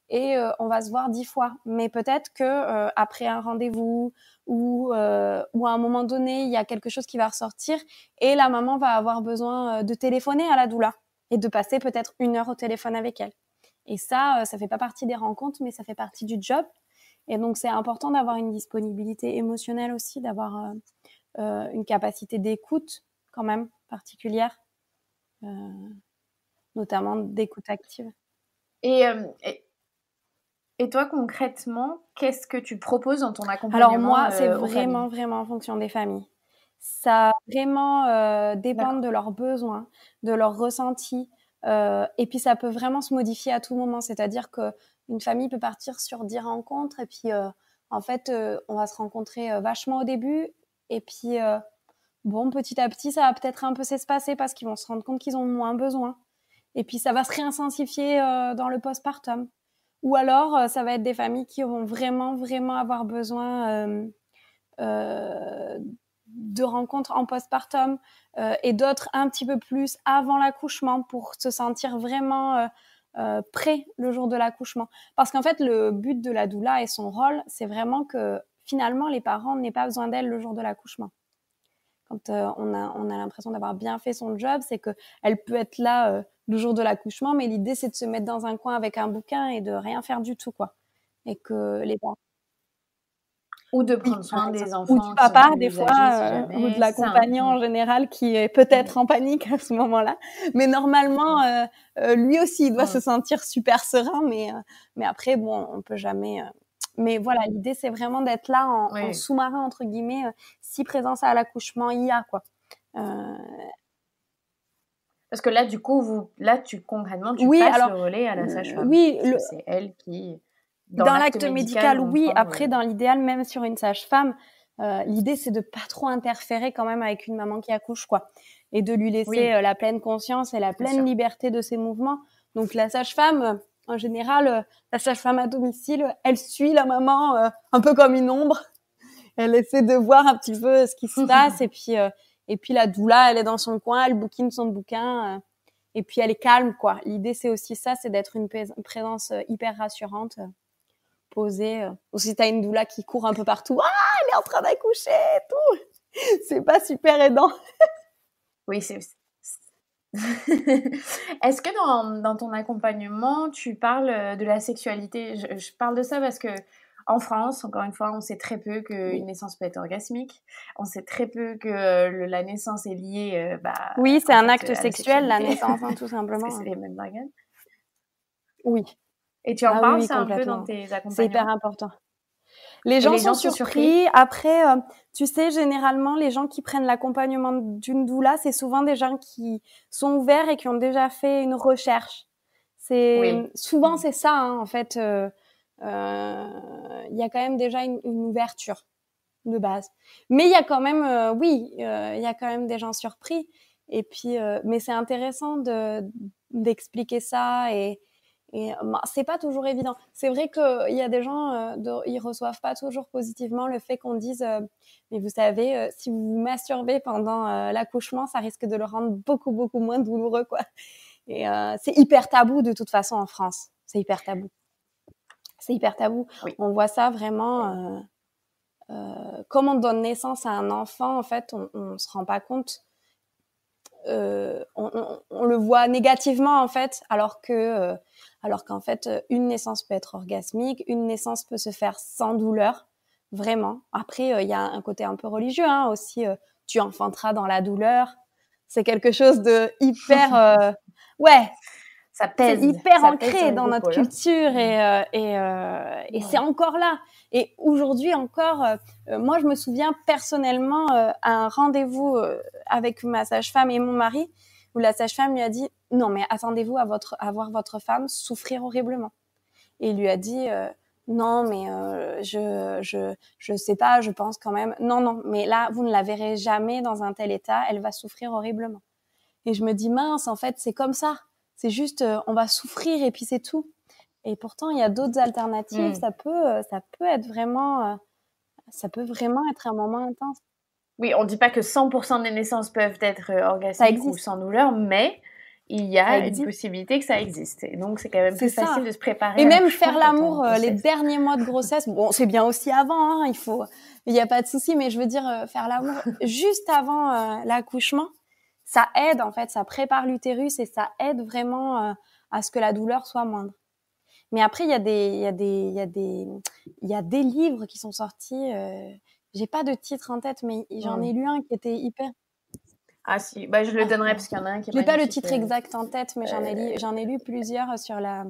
et on va se voir 10 fois. Mais peut-être que après un rendez-vous ou à un moment donné, il y a quelque chose qui va ressortir et la maman va avoir besoin de téléphoner à la doula et de passer peut-être 1 heure au téléphone avec elle. Et ça fait pas partie des rencontres, mais ça fait partie du job. Et donc, c'est important d'avoir une disponibilité émotionnelle aussi, d'avoir une capacité d'écoute quand même particulière, notamment d'écoute active. Et toi, concrètement, qu'est-ce que tu proposes dans ton accompagnement? Alors moi, c'est vraiment en fonction des familles. Ça vraiment dépend de leurs besoins, de leurs ressentis. Et puis, ça peut vraiment se modifier à tout moment. C'est-à-dire qu'une famille peut partir sur 10 rencontres et puis, en fait, on va se rencontrer vachement au début. Et puis, petit à petit, ça va peut-être un peu s'espacer parce qu'ils vont se rendre compte qu'ils ont moins besoin. Et puis, ça va se réintensifier dans le postpartum. Ou alors, ça va être des familles qui vont vraiment avoir besoin de rencontres en postpartum et d'autres un petit peu plus avant l'accouchement pour se sentir vraiment prêt le jour de l'accouchement. Parce qu'en fait, le but de la doula et son rôle, c'est vraiment que finalement, les parents n'aient pas besoin d'elle le jour de l'accouchement. Quand on a l'impression d'avoir bien fait son job, c'est qu'elle peut être là le jour de l'accouchement, mais l'idée, c'est de se mettre dans un coin avec un bouquin et de rien faire du tout, quoi. Et que les parents... Ou de prendre soin des enfants. Ou du papa, des fois, ou de l'accompagnant en général, qui est peut-être en panique à ce moment-là. Mais normalement, lui aussi, il doit se sentir super serein, mais après, bon, on peut jamais... Mais voilà, l'idée, c'est vraiment d'être là en sous-marin, entre guillemets, si présence à l'accouchement il y a, quoi. Parce que là, du coup, concrètement, tu passes le relais à la sage-femme. Oui, c'est elle qui... Dans l'acte médical, oui. Après, dans l'idéal, même sur une sage-femme, l'idée, c'est de pas trop interférer quand même avec une maman qui accouche, quoi. et de lui laisser la pleine conscience et la pleine liberté de ses mouvements. Donc la sage-femme, en général, la sage-femme à domicile, elle suit la maman un peu comme une ombre. Elle essaie de voir un petit peu ce qui se passe et puis la doula, elle est dans son coin, elle bouquine son bouquin et puis elle est calme, quoi. L'idée, c'est aussi ça, c'est d'être une présence hyper rassurante, posée. Si t'as une doula qui court un peu partout, elle est en train d'accoucher et tout, c'est pas super aidant. Oui, Est-ce que dans ton accompagnement, tu parles de la sexualité? Je parle de ça parce que en France, encore une fois, on sait très peu qu'une naissance peut être orgasmique. On sait très peu que la naissance est liée oui, c'est un acte sexuel, la naissance, hein, tout simplement. Parce que c'est les mêmes organes. Oui. Et tu en parles ça un peu dans tes accompagnements? C'est hyper important. Les gens sont surpris. Après, tu sais, généralement, les gens qui prennent l'accompagnement d'une doula, c'est souvent des gens qui sont ouverts et qui ont déjà fait une recherche. Souvent, c'est ça, hein, en fait. Il y a quand même déjà une ouverture de base. Mais il y a quand même, il y a quand même des gens surpris. Et puis, mais c'est intéressant d'expliquer ça et c'est pas toujours évident. C'est vrai qu'il y a des gens, ils reçoivent pas toujours positivement le fait qu'on dise mais vous savez, si vous vous masturbez pendant l'accouchement, ça risque de le rendre beaucoup, beaucoup moins douloureux, quoi. Et c'est hyper tabou de toute façon en France. C'est hyper tabou. Oui. On voit ça vraiment... comme on donne naissance à un enfant, en fait, on se rend pas compte. On le voit négativement, en fait, alors qu'en fait, une naissance peut être orgasmique, une naissance peut se faire sans douleur, vraiment. Après, il y a un côté un peu religieux, hein, aussi. Tu enfanteras dans la douleur. C'est quelque chose de hyper... ça pèse. C'est hyper ancré dans notre culture et c'est encore là. Et aujourd'hui encore, moi je me souviens personnellement à un rendez-vous avec ma sage-femme et mon mari où la sage-femme lui a dit « Non mais attendez-vous à voir votre femme souffrir horriblement ». Et il lui a dit « Non mais je sais pas, je pense quand même. Non, mais là vous ne la verrez jamais dans un tel état, elle va souffrir horriblement ». Et je me dis « Mince, en fait c'est comme ça. C'est juste, on va souffrir et puis c'est tout. » Et pourtant, il y a d'autres alternatives. Ça peut être vraiment, ça peut vraiment être un moment intense. Oui, on dit pas que 100% des naissances peuvent être orgasmiques ou sans douleur, mais il y a une possibilité que ça existe. Et donc, c'est quand même plus facile de se préparer. Et même faire l'amour les derniers mois de grossesse. Bon, c'est bien aussi avant, hein, il y a pas de souci, mais je veux dire, faire l'amour juste avant l'accouchement, ça aide, en fait, ça prépare l'utérus et ça aide vraiment à ce que la douleur soit moindre. Mais après, il y a des livres qui sont sortis. J'ai pas de titre en tête, mais j'en ai lu un qui était hyper. Ah si, je le donnerai parce qu'il y en a un qui est magnifique. J'ai pas le titre exact en tête, mais j'en ai lu plusieurs sur la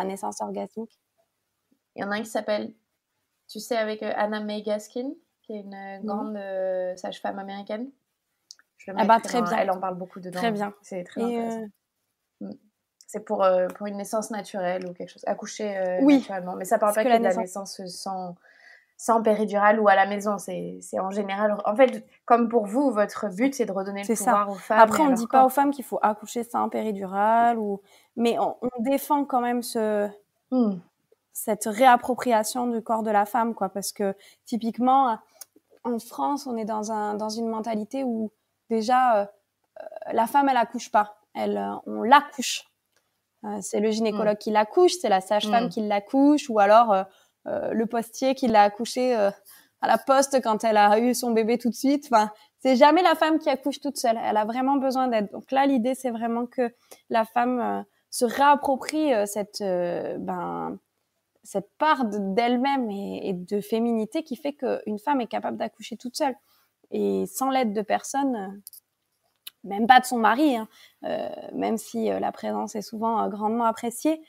naissance orgasmique. Il y en a un qui s'appelle, tu sais, avec Anna May Gaskin, qui est une grande sage-femme américaine. Je le mets très bien. Elle en parle beaucoup dedans. Très bien. C'est très intéressant. C'est pour une naissance naturelle ou quelque chose, accoucher naturellement. Mais ça parle pas que de la naissance sans péridurale ou à la maison. C'est en général... En fait, comme pour vous, votre but, c'est de redonner le pouvoir aux femmes. Après, on ne dit pas aux femmes qu'il faut accoucher sans péridurale, mais on défend quand même cette réappropriation du corps de la femme, quoi, parce que typiquement, en France, on est dans une mentalité où déjà, la femme, elle accouche pas. On l'accouche. C'est le gynécologue qui l'accouche, c'est la sage-femme qui l'accouche, ou alors le postier qui l'a accouché à la poste quand elle a eu son bébé tout de suite. Enfin, c'est jamais la femme qui accouche toute seule. Elle a vraiment besoin d'aide. Donc là, l'idée, c'est vraiment que la femme se réapproprie cette part d'elle-même et de féminité qui fait qu'une femme est capable d'accoucher toute seule. Et sans l'aide de personne... même pas de son mari, hein, même si la présence est souvent grandement appréciée,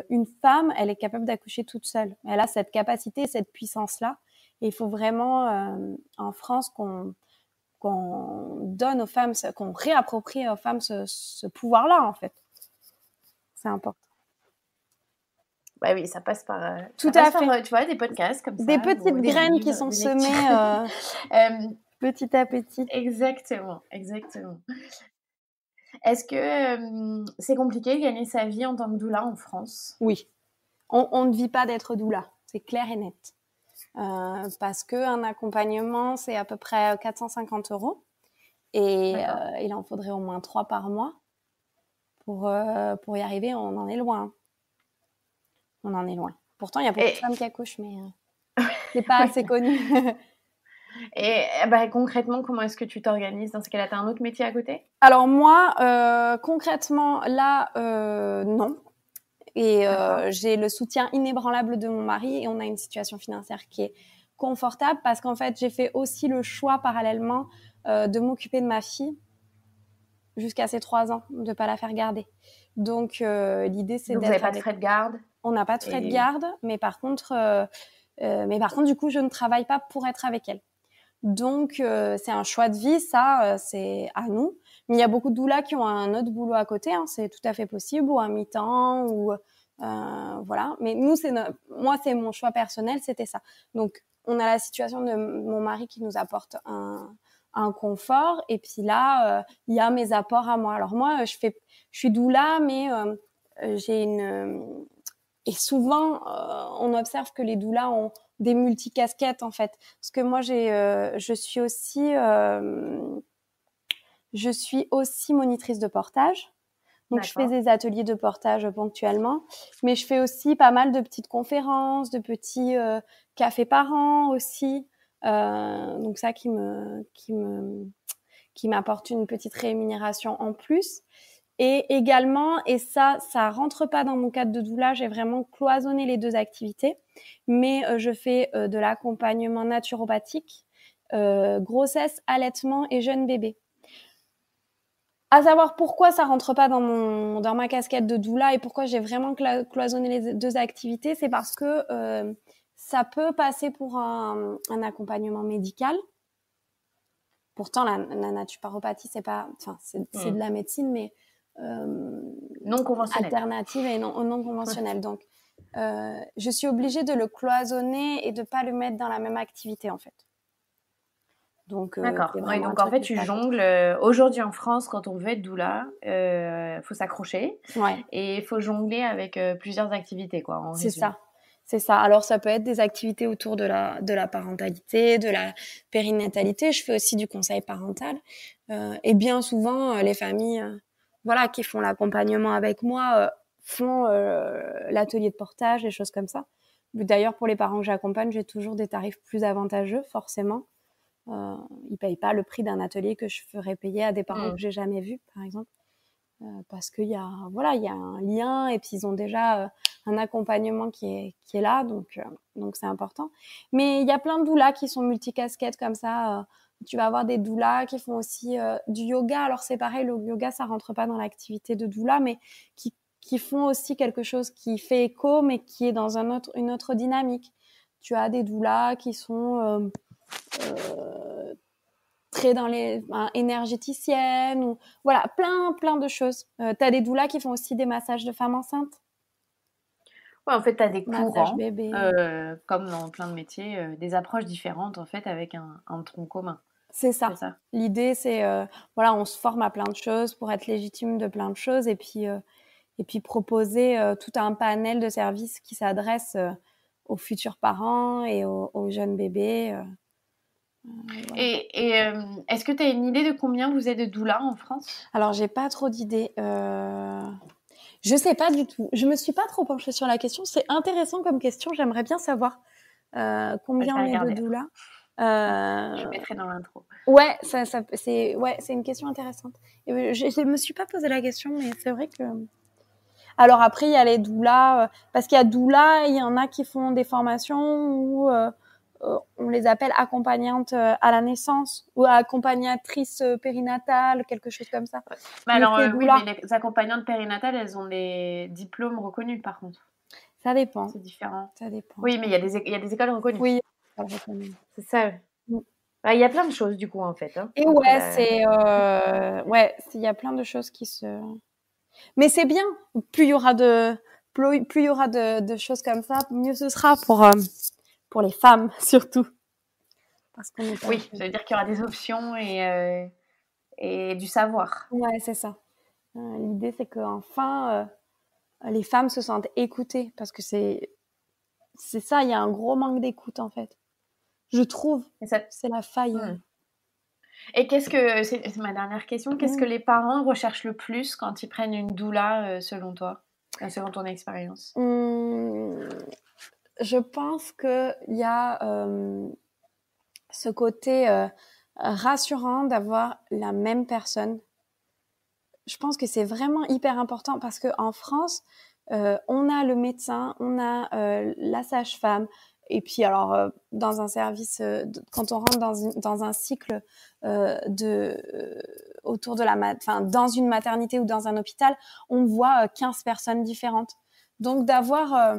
une femme, elle est capable d'accoucher toute seule. Elle a cette capacité, cette puissance-là. Et il faut vraiment, en France, qu'on donne aux femmes, qu'on réapproprie aux femmes ce pouvoir-là, en fait. C'est important. Bah oui, ça passe par... Tout à fait. Tu vois, des podcasts comme ça. Des petites graines qui sont semées... petit à petit. Exactement. Est-ce que c'est compliqué de gagner sa vie en tant que doula en France? Oui. On ne vit pas d'être doula, c'est clair et net. Parce qu'un accompagnement, c'est à peu près 450 €. Et il en faudrait au moins 3 par mois. Pour y arriver, on en est loin. Pourtant, il y a beaucoup de femmes qui accouchent, mais c'est pas assez connu. Et concrètement, comment est-ce que tu t'organises dans ce cas-là? T'as un autre métier à côté? Alors moi, concrètement, là, non. Et j'ai le soutien inébranlable de mon mari et on a une situation financière qui est confortable parce qu'en fait, j'ai fait aussi le choix parallèlement de m'occuper de ma fille jusqu'à ses 3 ans, de ne pas la faire garder. Donc, l'idée, c'est d'être... Vous n'avez pas de frais de garde? On n'a pas de frais de garde, mais par contre, du coup, je ne travaille pas pour être avec elle. Donc, c'est un choix de vie, ça, c'est à nous. Mais il y a beaucoup de doulas qui ont un autre boulot à côté, hein, c'est tout à fait possible, ou un mi-temps, ou voilà. Mais nous, moi, c'est mon choix personnel, c'était ça. Donc, on a la situation de mon mari qui nous apporte un confort, et puis là, il y a mes apports à moi. Alors moi, je suis doula, mais j'ai une... Et souvent, on observe que les doulas ont des multicasquettes en fait, parce que moi je suis aussi monitrice de portage, donc je fais des ateliers de portage ponctuellement, mais je fais aussi pas mal de petites conférences, de petits cafés parents aussi, donc ça qui m'apporte une petite rémunération en plus. Et également, et ça rentre pas dans mon cadre de doula, j'ai vraiment cloisonné les 2 activités, mais je fais de l'accompagnement naturopathique, grossesse, allaitement et jeune bébé. À savoir pourquoi ça rentre pas dans ma casquette de doula et pourquoi j'ai vraiment cloisonné les 2 activités, c'est parce que ça peut passer pour un accompagnement médical. Pourtant, la naturopathie, c'est de la médecine, mais non conventionnelle, alternative et non conventionnelle. Donc, je suis obligée de le cloisonner et de pas le mettre dans la même activité en fait. Donc, d'accord. Donc en fait, tu jongles. Aujourd'hui en France, quand on veut être doula, faut s'accrocher et il faut jongler avec plusieurs activités, quoi. C'est ça. Alors ça peut être des activités autour de la parentalité, de la périnatalité. Je fais aussi du conseil parental. Et bien souvent, les familles qui font l'accompagnement avec moi font l'atelier de portage, des choses comme ça. D'ailleurs, pour les parents que j'accompagne, j'ai toujours des tarifs plus avantageux, forcément. Ils payent pas le prix d'un atelier que je ferais payer à des parents que j'ai jamais vus, par exemple. Parce qu'il y a un lien et puis ils ont déjà un accompagnement qui est là, donc c'est important. Mais il y a plein de doulas qui sont multicasquettes comme ça. Tu vas avoir des doulas qui font aussi du yoga. Alors c'est pareil, le yoga ça rentre pas dans l'activité de doula, mais qui font aussi quelque chose qui fait écho, mais qui est dans une autre dynamique. Tu as des doulas qui sont très dans les énergéticiennes, ou voilà, plein de choses. Tu as des doulas qui font aussi des massages de femmes enceintes. Ouais, en fait, tu as des courants, comme dans plein de métiers, des approches différentes en fait avec un tronc commun. C'est ça. L'idée, c'est on se forme à plein de choses pour être légitime de plein de choses et puis proposer tout un panel de services qui s'adresse aux futurs parents et aux jeunes bébés. Voilà. Et est-ce que tu as une idée de combien vous êtes de doulas en France? Alors, j'ai pas trop d'idées. Je sais pas du tout. Je me suis pas trop penchée sur la question. C'est intéressant comme question. J'aimerais bien savoir combien on est de doulas. Je mettrai dans l'intro. Ouais, c'est une question intéressante. Et je me suis pas posé la question, mais c'est vrai que... Alors après, il y a les doulas, parce qu'il y a doulas, il y en a qui font des formations où on les appelle accompagnantes à la naissance ou accompagnatrices périnatales, quelque chose comme ça. Mais alors, oui, mais les accompagnantes périnatales, elles ont des diplômes reconnus par contre. Ça dépend. C'est différent. Ça dépend. Oui, mais il y a des écoles reconnues. Oui, c'est ça. Il y a plein de choses du coup en fait. Hein, et il y a plein de choses qui se... Mais c'est bien. Plus il y aura de choses comme ça, mieux ce sera pour les femmes surtout. Parce qu'on est pas... Oui, ça veut dire qu'il y aura des options et du savoir. Ouais, c'est ça. L'idée, c'est qu'enfin, les femmes se sentent écoutées, parce que c'est ça, il y a un gros manque d'écoute, en fait. Je trouve, c'est la faille. Et c'est ma dernière question, qu'est-ce que les parents recherchent le plus quand ils prennent une doula, selon toi, selon ton expérience? Je pense qu'il y a ce côté rassurant d'avoir la même personne. Je pense que c'est vraiment hyper important parce qu'en France, on a le médecin, on a la sage-femme, et puis alors dans un service, quand on rentre dans un cycle autour de dans une maternité ou dans un hôpital, on voit 15 personnes différentes. Donc d'avoir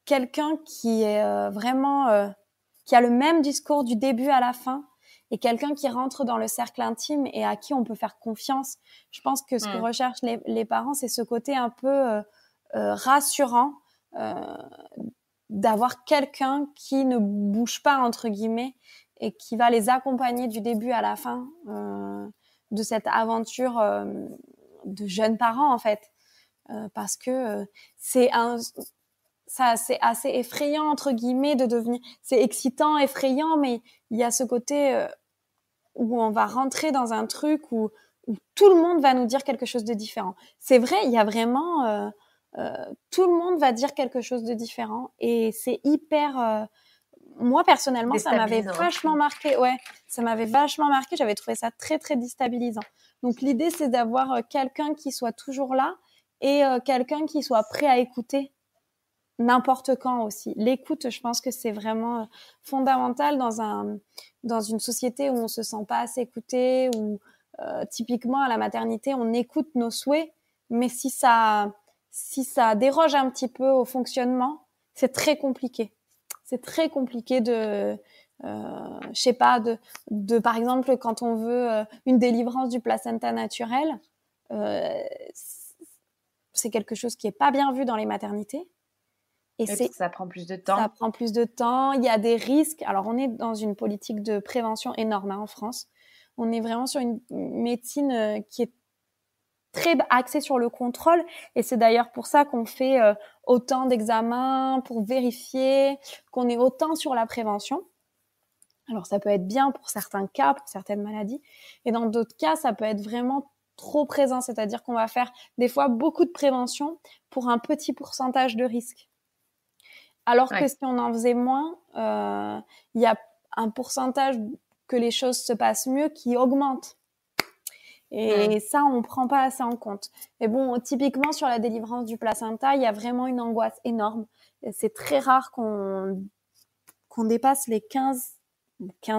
quelqu'un qui est vraiment qui a le même discours du début à la fin, et quelqu'un qui rentre dans le cercle intime et à qui on peut faire confiance. Je pense que ce que recherchent les parents, c'est ce côté un peu rassurant, d'avoir quelqu'un qui ne bouge pas, entre guillemets, et qui va les accompagner du début à la fin de cette aventure de jeunes parents, en fait. Parce que c'est assez effrayant, entre guillemets, de devenir... C'est excitant, effrayant, mais il y a ce côté où on va rentrer dans un truc où tout le monde va nous dire quelque chose de différent. C'est vrai, il y a vraiment... tout le monde va dire quelque chose de différent, et c'est hyper... moi, personnellement, ça m'avait vachement marqué. Ouais, ça m'avait vachement marqué. J'avais trouvé ça très, très déstabilisant. Donc, l'idée, c'est d'avoir quelqu'un qui soit toujours là et quelqu'un qui soit prêt à écouter n'importe quand aussi. L'écoute, je pense que c'est vraiment fondamental dans une société où on se sent pas assez écouté, où typiquement à la maternité, on écoute nos souhaits, mais si ça déroge un petit peu au fonctionnement, c'est très compliqué. C'est très compliqué de je sais pas, de par exemple, quand on veut une délivrance du placenta naturel, c'est quelque chose qui est pas bien vu dans les maternités. Et ça prend plus de temps. Ça prend plus de temps. Il y a des risques. Alors, on est dans une politique de prévention énorme en France. On est vraiment sur une médecine qui est très axée sur le contrôle. Et c'est d'ailleurs pour ça qu'on fait autant d'examens pour vérifier, qu'on est autant sur la prévention. Alors, ça peut être bien pour certains cas, pour certaines maladies. Et dans d'autres cas, ça peut être vraiment trop présent. C'est-à-dire qu'on va faire des fois beaucoup de prévention pour un petit pourcentage de risque. Alors que si on en faisait moins, il y a un pourcentage que les choses se passent mieux qui augmente. Et ça, on prend pas assez en compte. Mais bon, typiquement, sur la délivrance du placenta, il y a vraiment une angoisse énorme. Et c'est très rare qu'on dépasse les 15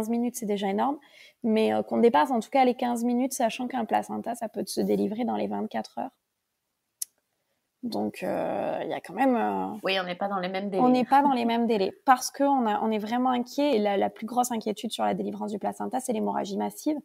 minutes, c'est déjà énorme, mais qu'on dépasse en tout cas les 15 minutes, sachant qu'un placenta, ça peut se délivrer dans les 24 heures. Donc, il y a quand même... Oui, on n'est pas dans les mêmes délais. On n'est pas dans les mêmes délais parce qu'on est vraiment inquiet. Et la plus grosse inquiétude sur la délivrance du placenta, c'est l'hémorragie massive.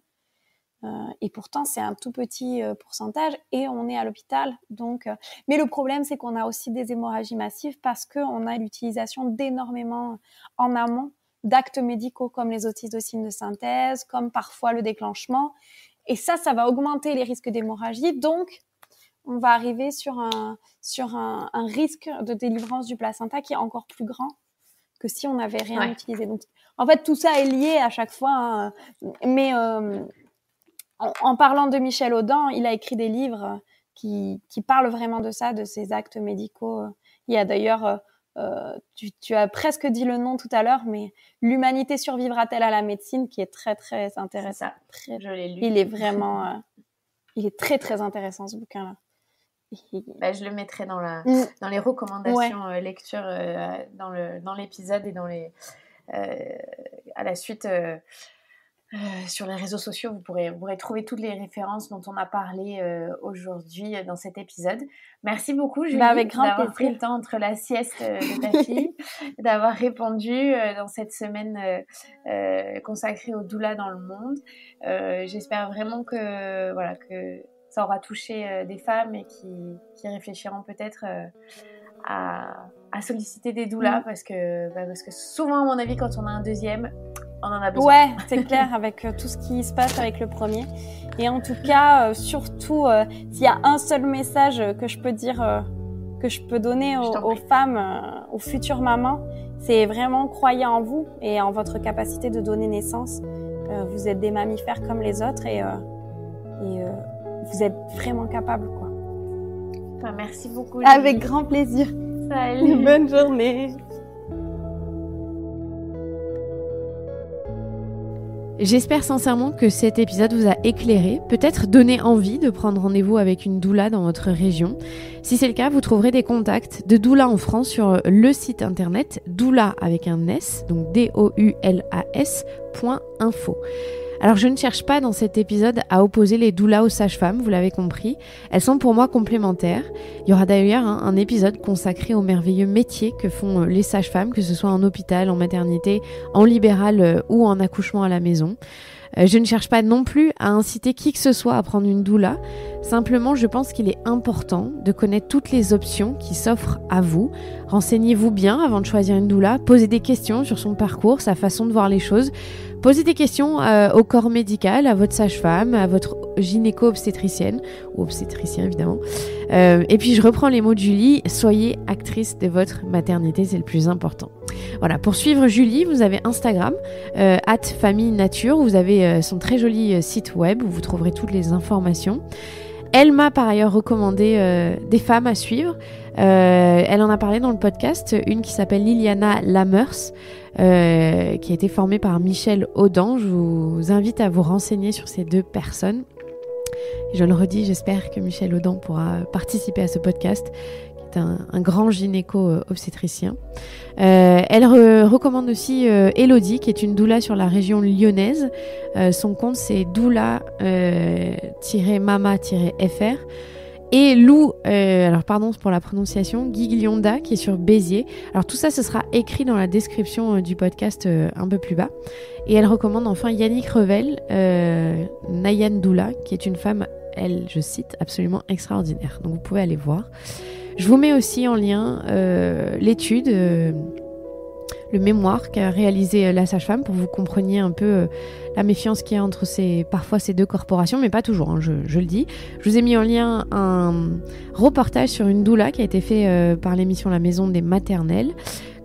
Et pourtant, c'est un tout petit pourcentage et on est à l'hôpital. Donc, mais le problème, c'est qu'on a aussi des hémorragies massives parce qu'on a l'utilisation d'énormément en amont d'actes médicaux comme les oxytocines de synthèse, comme parfois le déclenchement. Et ça va augmenter les risques d'hémorragie. Donc, on va arriver sur un risque de délivrance du placenta qui est encore plus grand que si on n'avait rien utilisé. Donc, en fait, tout ça est lié à chaque fois. Hein. Mais en parlant de Michel Audin, il a écrit des livres qui parlent vraiment de ça, de ces actes médicaux. Il y a d'ailleurs, tu as presque dit le nom tout à l'heure, mais L'humanité survivra-t-elle à la médecine, qui est très, très intéressant. Je l'ai lu. Il est vraiment... il est très, très intéressant, ce bouquin-là. Je le mettrai dans les recommandations lecture dans l'épisode et à la suite sur les réseaux sociaux. Vous pourrez trouver toutes les références dont on a parlé aujourd'hui dans cet épisode. Merci beaucoup, Julie, d'avoir pris le temps entre la sieste de ta fille, d'avoir répondu dans cette semaine consacrée aux doulas dans le monde. J'espère vraiment que ça aura touché des femmes et qui réfléchiront peut-être à solliciter des doulas parce que souvent, à mon avis, quand on a un deuxième, On en a besoin. Ouais, c'est clair, avec tout ce qui se passe avec le premier. Et en tout cas, surtout, s'il y a un seul message que je peux dire, que je peux donner aux femmes, aux futures mamans, c'est vraiment croyez en vous et en votre capacité de donner naissance. Vous êtes des mammifères comme les autres et vous êtes vraiment capables, quoi. Enfin, merci beaucoup. Avec grand plaisir. Salut. Bonne journée. J'espère sincèrement que cet épisode vous a éclairé, peut-être donné envie de prendre rendez-vous avec une doula dans votre région. Si c'est le cas, vous trouverez des contacts de doula en France sur le site internet doula avec un S, donc doulas.info. Alors je ne cherche pas dans cet épisode à opposer les doulas aux sages-femmes, vous l'avez compris. Elles sont pour moi complémentaires. Il y aura d'ailleurs un épisode consacré au merveilleux métier que font les sages-femmes, que ce soit en hôpital, en maternité, en libéral ou en accouchement à la maison. Je ne cherche pas non plus à inciter qui que ce soit à prendre une doula. Simplement, je pense qu'il est important de connaître toutes les options qui s'offrent à vous. Renseignez-vous bien avant de choisir une doula. Posez des questions sur son parcours, sa façon de voir les choses. Posez des questions au corps médical, à votre sage-femme, à votre gynéco-obstétricienne, ou obstétricien évidemment. Et puis je reprends les mots de Julie, soyez actrice de votre maternité, c'est le plus important. Voilà, pour suivre Julie, vous avez Instagram, @famille-nature, vous avez son très joli site web où vous trouverez toutes les informations. Elle m'a par ailleurs recommandé des femmes à suivre. Elle en a parlé dans le podcast, une qui s'appelle Liliana Lamers, qui a été formée par Michel Audin. Je vous invite à vous renseigner sur ces deux personnes. Et je le redis, j'espère que Michel Audin pourra participer à ce podcast, qui est un grand gynéco-obstétricien. Elle recommande aussi Elodie, qui est une doula sur la région lyonnaise. Son compte, c'est doula-mama-fr. Et Lou, alors pardon pour la prononciation, Giglionda, qui est sur Béziers. Alors tout ça, ce sera écrit dans la description du podcast un peu plus bas. Et elle recommande enfin Yannick Revel, Nayan Doula, qui est une femme, elle, je cite, absolument extraordinaire. Donc vous pouvez aller voir. Je vous mets aussi en lien l'étude, le mémoire qu'a réalisé la sage-femme pour que vous compreniez un peu la méfiance qu'il y a entre parfois ces deux corporations, mais pas toujours, hein, je le dis. Je vous ai mis en lien un reportage sur une doula qui a été fait par l'émission La Maison des Maternelles.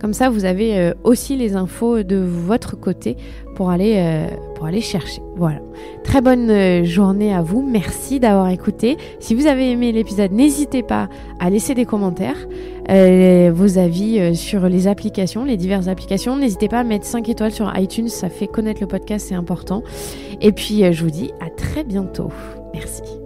Comme ça, vous avez aussi les infos de votre côté pour aller chercher. Voilà. Très bonne journée à vous. Merci d'avoir écouté. Si vous avez aimé l'épisode, n'hésitez pas à laisser des commentaires, vos avis sur les applications, les diverses applications. N'hésitez pas à mettre 5 étoiles sur iTunes. Ça fait connaître le podcast, c'est important. Et puis, je vous dis à très bientôt. Merci.